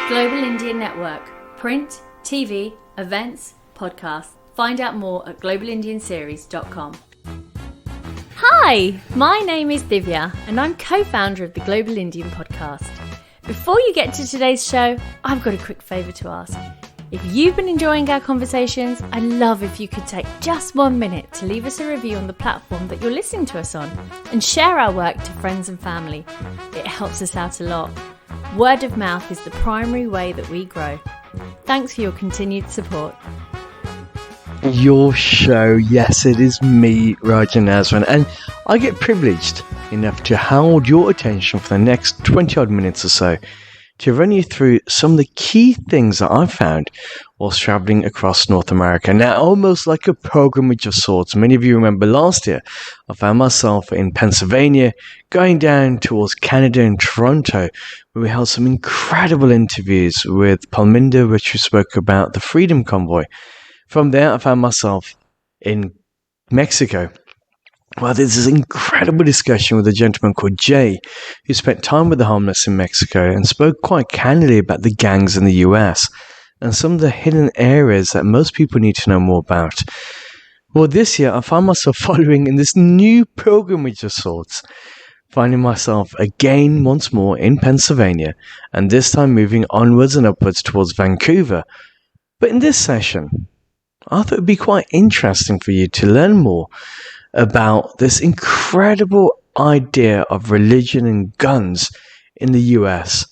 Global Indian Network. Print, TV, events, podcasts. Find out more at globalindianseries.com. Hi, my name is Divya and I'm co-founder of the Global Indian Podcast. Before you get to today's show, I've got a quick favour to ask. If you've been enjoying our conversations, I'd love if you could take just 1 minute to leave us a review on the platform that you're listening to us on and share our work to friends and family. It helps us out a lot. Word of mouth is the primary way that we grow. Thanks for your continued support. Your show, yes, it is me, Rajan Nazran, and I get privileged enough to hold your attention for the next 20 odd minutes or so to run you through some of the key things that I've found whilst travelling across North America. Now, almost like a pilgrimage of sorts. Many of you remember last year, I found myself in Pennsylvania, going down towards Canada and Toronto, where we held some incredible interviews with Palminda, which we spoke about the Freedom Convoy. From there, I found myself in Mexico. Well, there's this incredible discussion with a gentleman called Jay, who spent time with the homeless in Mexico and spoke quite candidly about the gangs in the US and some of the hidden areas that most people need to know more about. Well, this year, I found myself following in this new pilgrimage of sorts, finding myself again once more in Pennsylvania, and this time moving onwards and upwards towards Vancouver. But in this session, I thought it would be quite interesting for you to learn more about this incredible idea of religion and guns in the US,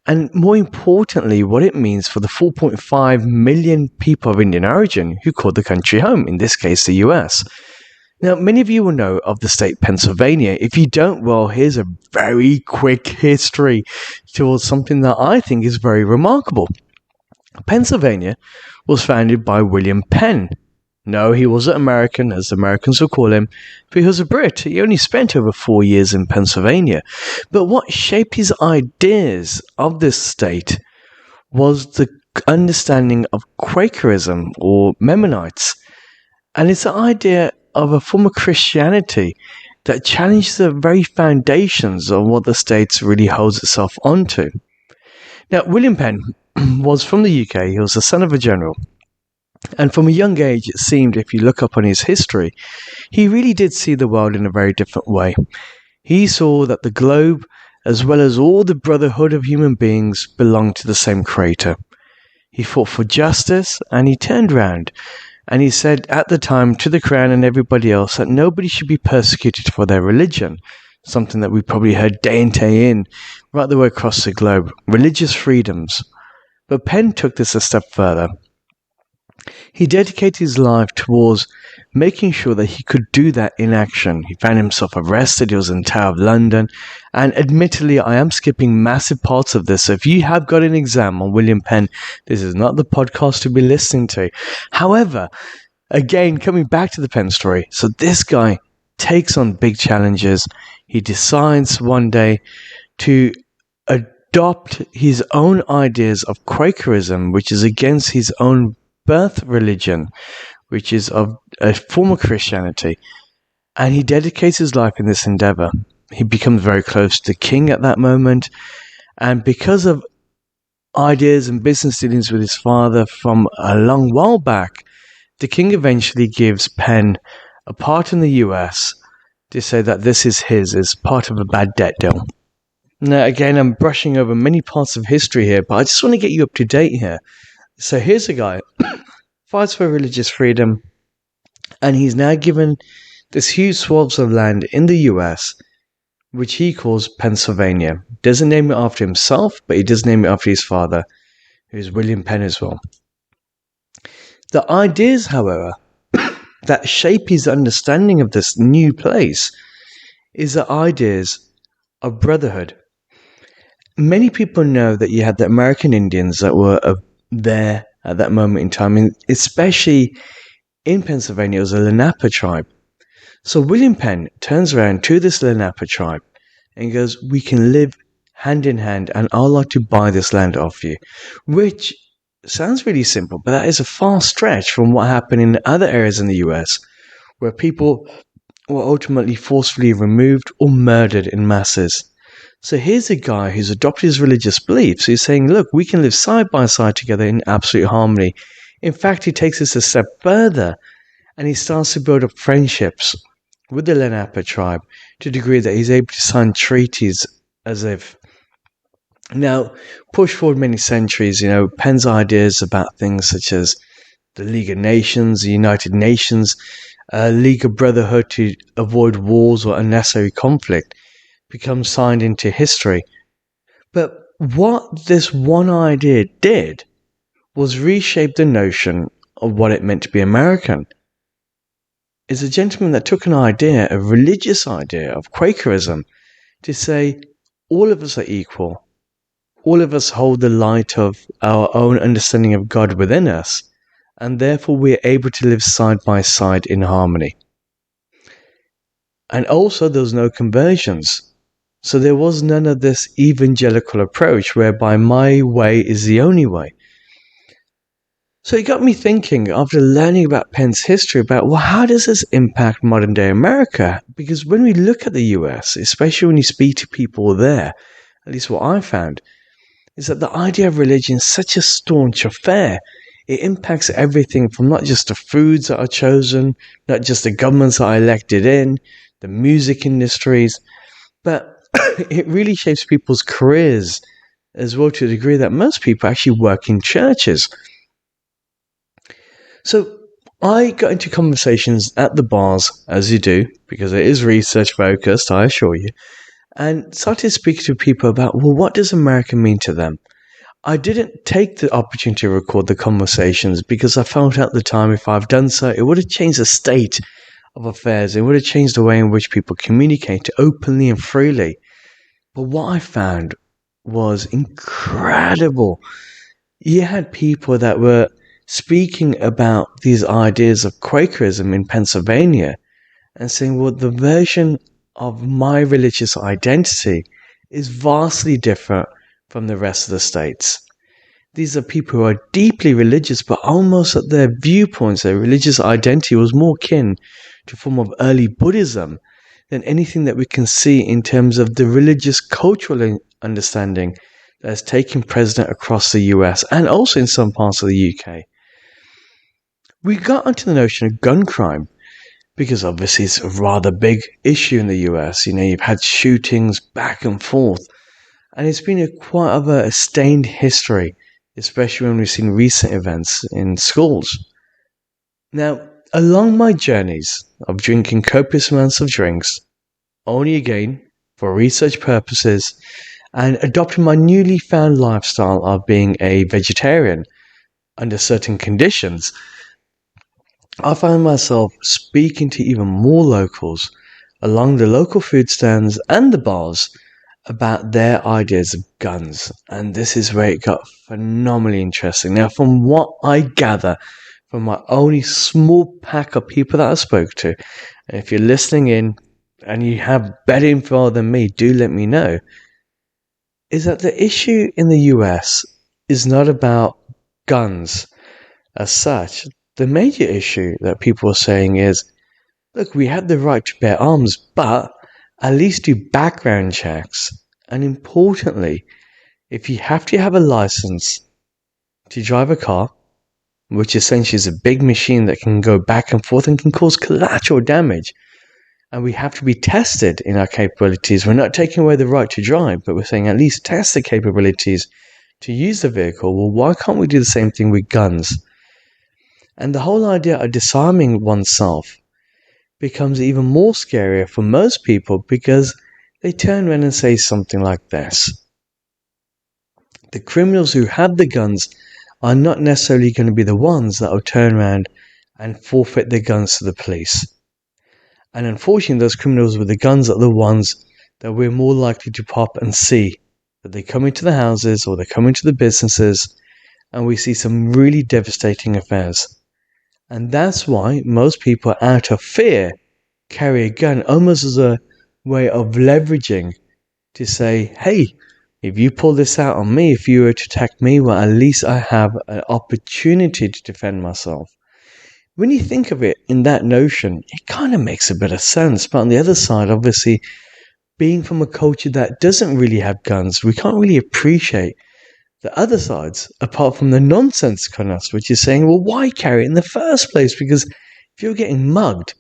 and more importantly, what it means for the 4.5 million people of Indian origin who call the country home, in this case the US. Now, many of you will know of the state Pennsylvania. If you don't, well, here's a very quick history towards something that I think is very remarkable. Pennsylvania was founded by William Penn. No, he wasn't American, as Americans will call him, but he was a Brit. He only spent over 4 years in Pennsylvania. But what shaped his ideas of this state was the understanding of Quakerism or Mennonites. And it's the idea of a form of Christianity that challenged the very foundations of what the state really holds itself onto. Now, William Penn was from the UK. He was the son of a general. And from a young age, it seemed, if you look up on his history, he really did see the world in a very different way. He saw that the globe, as well as all the brotherhood of human beings, belonged to the same creator. He fought for justice, and he turned around, and he said at the time to the Crown and everybody else that nobody should be persecuted for their religion, something that we probably heard day and day in, right the way across the globe, religious freedoms. But Penn took this a step further. He dedicated his life towards making sure that he could do that in action. He found himself arrested. He was in the Tower of London. And admittedly, I am skipping massive parts of this. So if you have got an exam on William Penn, this is not the podcast to be listening to. However, again, coming back to the Penn story. So this guy takes on big challenges. He decides one day to adopt his own ideas of Quakerism, which is against his own birth religion, which is of a form of Christianity, and he dedicates his life in this endeavor. He becomes very close to the king at that moment, and because of ideas and business dealings with his father from a long while back, the king eventually gives Penn a part in the US to say that this is his, as part of a bad debt deal. Now, again, I'm brushing over many parts of history here, but I just want to get you up to date here. So here's a guy fights for religious freedom, and he's now given this huge swaths of land in the US, which he calls Pennsylvania. Doesn't name it after himself, but he does name it after his father, who's William Penn as well. The ideas, however, that shape his understanding of this new place is the ideas of brotherhood. Many people know that you had the American Indians that were there at that moment in time, and especially in Pennsylvania, it was a Lenape tribe. So William Penn turns around to this Lenape tribe and goes, we can live hand in hand, and I'd like to buy this land off you, which sounds really simple, but that is a far stretch from what happened in other areas in the US, where people were ultimately forcefully removed or murdered in masses. So here's a guy who's adopted his religious beliefs. He's saying, look, we can live side by side together in absolute harmony. In fact, he takes this a step further and he starts to build up friendships with the Lenape tribe to the degree that he's able to sign treaties as if. Now, push forward many centuries, Penn's ideas about things such as the League of Nations, the United Nations, League of Brotherhood to avoid wars or unnecessary conflict become signed into history. But what this one idea did was reshape the notion of what it meant to be American. It's a gentleman that took an idea, a religious idea of Quakerism, to say all of us are equal. All of us hold the light of our own understanding of God within us, and therefore we are able to live side by side in harmony. And also there was no conversions. So there was none of this evangelical approach whereby my way is the only way. So it got me thinking, after learning about Penn's history, about, well, how does this impact modern day America? Because when we look at the US, especially when you speak to people there, at least what I found, is that the idea of religion is such a staunch affair. It impacts everything from not just the foods that are chosen, not just the governments that are elected in, the music industries, but it really shapes people's careers as well, to the degree that most people actually work in churches. So I got into conversations at the bars, as you do, because it is research focused, I assure you, and started speaking to people about, well, what does America mean to them? I didn't take the opportunity to record the conversations because I felt at the time if I've done so, it would have changed the state of affairs. It would have changed the way in which people communicate openly and freely. But what I found was incredible. You had people that were speaking about these ideas of Quakerism in Pennsylvania and saying, well, the version of my religious identity is vastly different from the rest of the states. These are people who are deeply religious, but almost at their viewpoints, their religious identity was more akin to a form of early Buddhism than anything that we can see in terms of the religious cultural understanding that has taken precedent across the US and also in some parts of the UK. We got onto the notion of gun crime because obviously it's a rather big issue in the US. You've had shootings back and forth, and it's been quite of a stained history, especially when we've seen recent events in schools. Now, along my journeys of drinking copious amounts of drinks, only again for research purposes, and adopting my newly found lifestyle of being a vegetarian under certain conditions, I found myself speaking to even more locals along the local food stands and the bars about their ideas of guns. And this is where it got phenomenally interesting. Now, from what I gather from my only small pack of people that I spoke to, and if you're listening in and you have better info than me, do let me know, is that the issue in the US is not about guns as such. The major issue that people are saying is, look, we have the right to bear arms, but at least do background checks. And importantly, if you have to have a license to drive a car, which essentially is a big machine that can go back and forth and can cause collateral damage, and we have to be tested in our capabilities, we're not taking away the right to drive, but we're saying at least test the capabilities to use the vehicle. Well, why can't we do the same thing with guns? And the whole idea of disarming oneself becomes even more scarier for most people because they turn around and say something like this. The criminals who have the guns are not necessarily going to be the ones that will turn around and forfeit their guns to the police. And unfortunately, those criminals with the guns are the ones that we're more likely to pop and see. That they come into the houses or they come into the businesses, and we see some really devastating affairs. And that's why most people, out of fear, carry a gun almost as a way of leveraging to say, hey, if you pull this out on me, if you were to attack me, well, at least I have an opportunity to defend myself. When you think of it in that notion, it kind of makes a bit of sense. But on the other side, obviously, being from a culture that doesn't really have guns, we can't really appreciate the other sides, apart from the nonsense on us, which is saying, well, why carry it in the first place? Because if you're getting mugged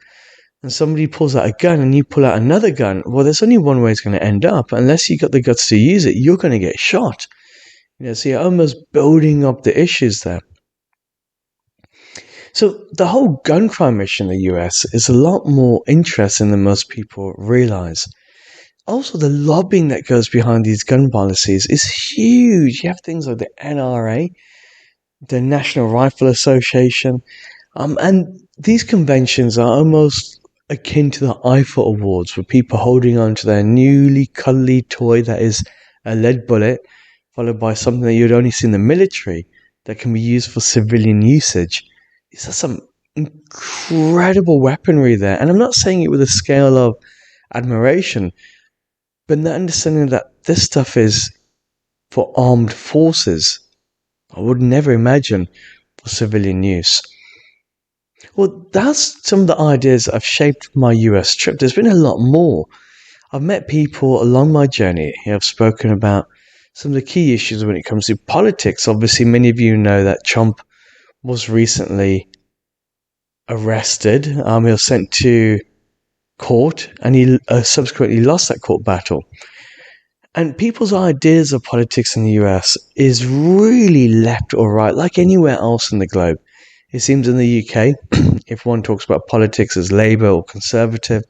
and somebody pulls out a gun and you pull out another gun, well, there's only one way it's going to end up. Unless you got the guts to use it, you're going to get shot. So you're almost building up the issues there. So the whole gun crime issue in the US is a lot more interesting than most people realize. Also, the lobbying that goes behind these gun policies is huge. You have things like the NRA, the National Rifle Association, and these conventions are almost akin to the Eiffel Awards, with people holding on to their newly cuddly toy that is a lead bullet, followed by something that you'd only see in the military that can be used for civilian usage. These are some incredible weaponry there, and I'm not saying it with a scale of admiration, but the understanding that this stuff is for armed forces, I would never imagine for civilian use. Well, that's some of the ideas that have shaped my US trip. There's been a lot more. I've met people along my journey who have spoken about some of the key issues when it comes to politics. Obviously, many of you know that Trump was recently arrested. He was sent to court, and he subsequently lost that court battle. And people's ideas of politics in the US is really left or right, like anywhere else in the globe. It seems in the UK, if one talks about politics as Labour or Conservative,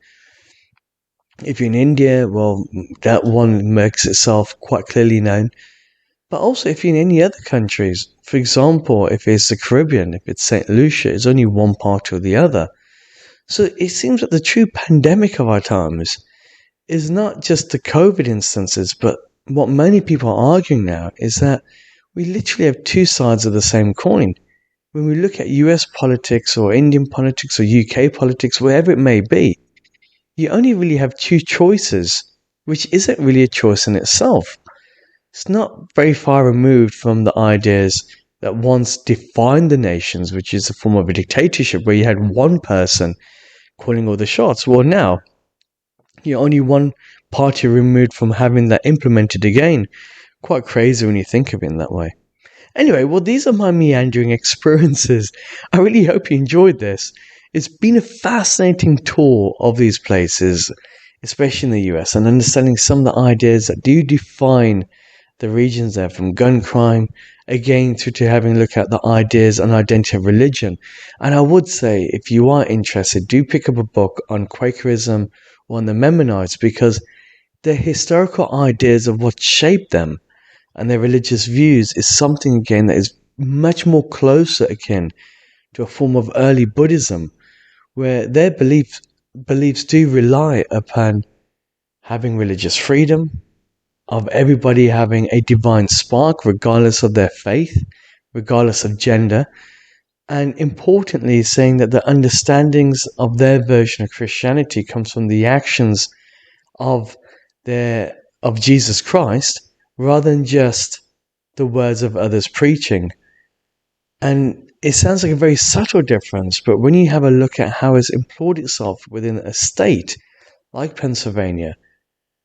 if you're in India, well, that one makes itself quite clearly known. But also if you're in any other countries, for example, if it's the Caribbean, if it's St. Lucia, it's only one party or the other. So it seems that the true pandemic of our times is not just the COVID instances, but what many people are arguing now is that we literally have two sides of the same coin. When we look at US politics or Indian politics or UK politics, wherever it may be, you only really have two choices, which isn't really a choice in itself. It's not very far removed from the ideas that once defined the nations, which is a form of a dictatorship where you had one person calling all the shots. Well, now you're only one party removed from having that implemented again. Quite crazy when you think of it in that way. Anyway, well, these are my meandering experiences. I really hope you enjoyed this. It's been a fascinating tour of these places, especially in the US, and understanding some of the ideas that do define the regions there, from gun crime, again, through to having a look at the ideas and identity of religion. And I would say, if you are interested, do pick up a book on Quakerism or on the Mennonites, because the historical ideas of what shaped them and their religious views is something, again, that is much more closer akin to a form of early Buddhism, where their beliefs do rely upon having religious freedom, of everybody having a divine spark, regardless of their faith, regardless of gender, and importantly, saying that the understandings of their version of Christianity comes from the actions of Jesus Christ, rather than just the words of others preaching. And it sounds like a very subtle difference, but when you have a look at how it's employed itself within a state like Pennsylvania,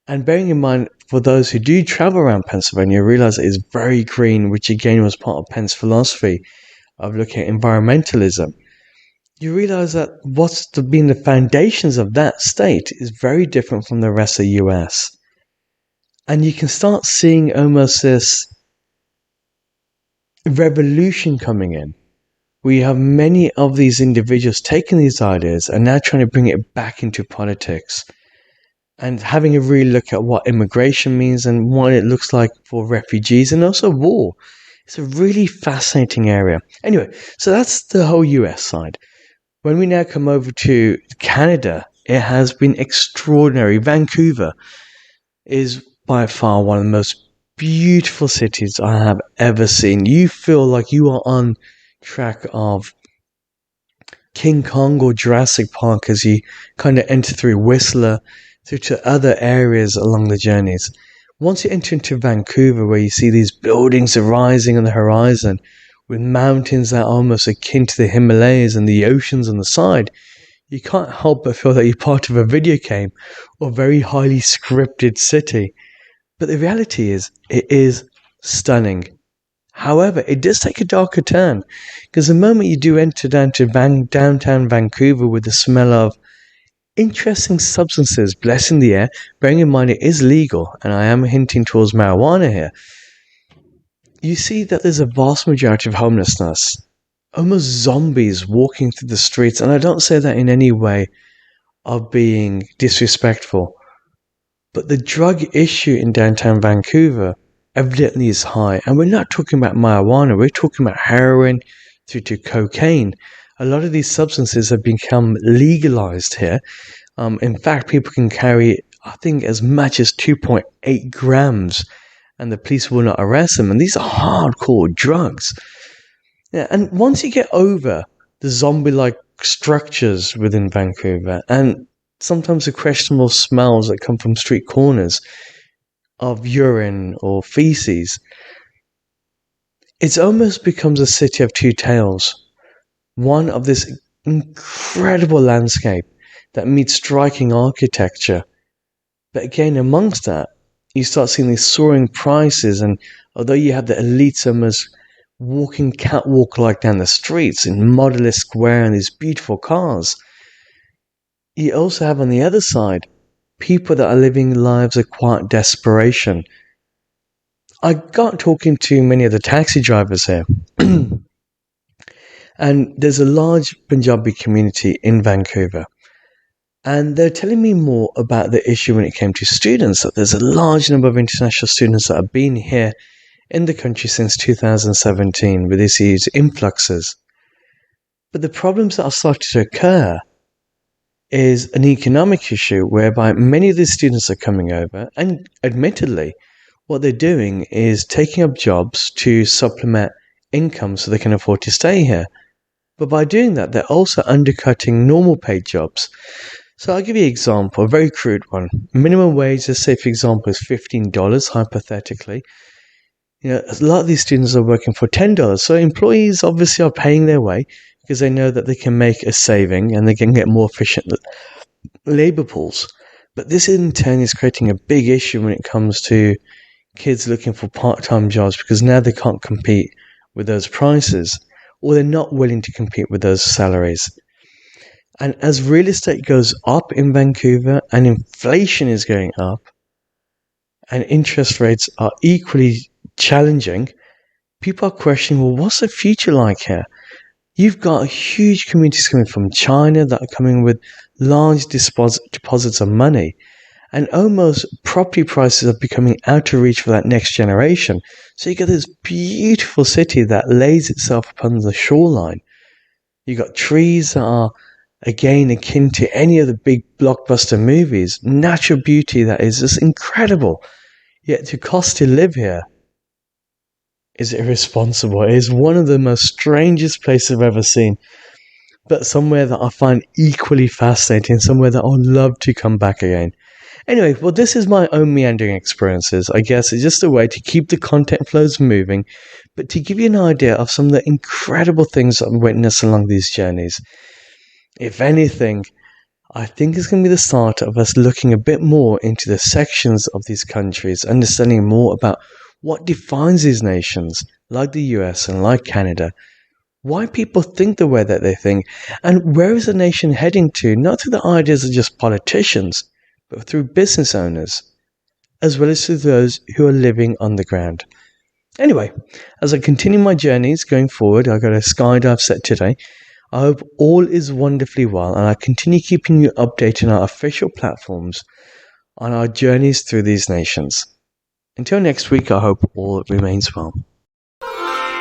and bearing in mind, for those who do travel around Pennsylvania, realize it is very green, which again was part of Penn's philosophy of looking at environmentalism, you realize that what's been the foundations of that state is very different from the rest of the US. And you can start seeing almost this revolution coming in. We have many of these individuals taking these ideas and now trying to bring it back into politics, and having a real look at what immigration means and what it looks like for refugees, and also war. It's a really fascinating area. Anyway, so that's the whole US side. When we now come over to Canada, it has been extraordinary. Vancouver is by far one of the most beautiful cities I have ever seen. You feel like you are on track of King Kong or Jurassic Park as you kind of enter through Whistler, through to other areas along the journeys. Once you enter into Vancouver, where you see these buildings arising on the horizon, with mountains that are almost akin to the Himalayas and the oceans on the side, you can't help but feel that you're part of a video game or very highly scripted city. But the reality is, it is stunning. However, it does take a darker turn, because the moment you do enter downtown Vancouver with the smell of interesting substances blessing the air, bearing in mind it is legal, and I am hinting towards marijuana here, you see that there's a vast majority of homelessness. Almost zombies walking through the streets, and I don't say that in any way of being disrespectful, but the drug issue in downtown Vancouver evidently is high, and we're not talking about marijuana, we're talking about heroin through to cocaine. A lot of these substances have become legalized here. In fact, people can carry, I think, as much as 2.8 grams, and the police will not arrest them, and these are hardcore drugs. Yeah, and once you get over the zombie-like structures within Vancouver, and sometimes the questionable smells that come from street corners of urine or feces, it almost becomes a city of two tales. One of this incredible landscape that meets striking architecture. But again, amongst that, you start seeing these soaring prices, and although you have the elites almost walking catwalk-like down the streets in Model-S Square and these beautiful cars, you also have on the other side people that are living lives of quiet desperation. I got talking to many of the taxi drivers here, and there's a large Punjabi community in Vancouver, and they're telling me more about the issue when it came to students, that there's a large number of international students that have been here in the country since 2017 with these huge influxes. But the problems that are starting to occur is an economic issue whereby many of these students are coming over, and admittedly, what they're doing is taking up jobs to supplement income so they can afford to stay here. But by doing that, they're also undercutting normal paid jobs. So I'll give you an example, a very crude one. Minimum wage, let's say for example, is $15, hypothetically. A lot of these students are working for $10. So employees obviously are paying their way because they know that they can make a saving and they can get more efficient labor pools. But this in turn is creating a big issue when it comes to kids looking for part-time jobs, because now they can't compete with those prices, or they're not willing to compete with those salaries. And as real estate goes up in Vancouver and inflation is going up and interest rates are equally challenging, people are questioning, well, what's the future like here? You've got huge communities coming from China that are coming with large deposits of money, and almost property prices are becoming out of reach for that next generation. So you get this beautiful city that lays itself upon the shoreline. You got trees that are, again, akin to any of the big blockbuster movies. Natural beauty that is just incredible. Yet the cost to live here is irresponsible. It is one of the most strangest places I've ever seen, but somewhere that I find equally fascinating, somewhere that I'll love to come back again. Anyway, well, this is my own meandering experiences. I guess it's just a way to keep the content flows moving, but to give you an idea of some of the incredible things I've witnessed along these journeys. If anything, I think it's going to be the start of us looking a bit more into the sections of these countries, understanding more about what defines these nations, like the US and like Canada, why people think the way that they think, and where is the nation heading to, not through the ideas of just politicians, but through business owners, as well as through those who are living on the ground. Anyway, as I continue my journeys going forward, I've got a skydive set today. I hope all is wonderfully well, and I continue keeping you updated on our official platforms on our journeys through these nations. Until next week, I hope all remains well.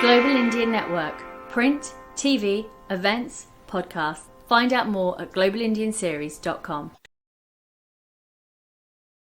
Global Indian Network. Print, TV, events, podcasts. Find out more at globalindianseries.com.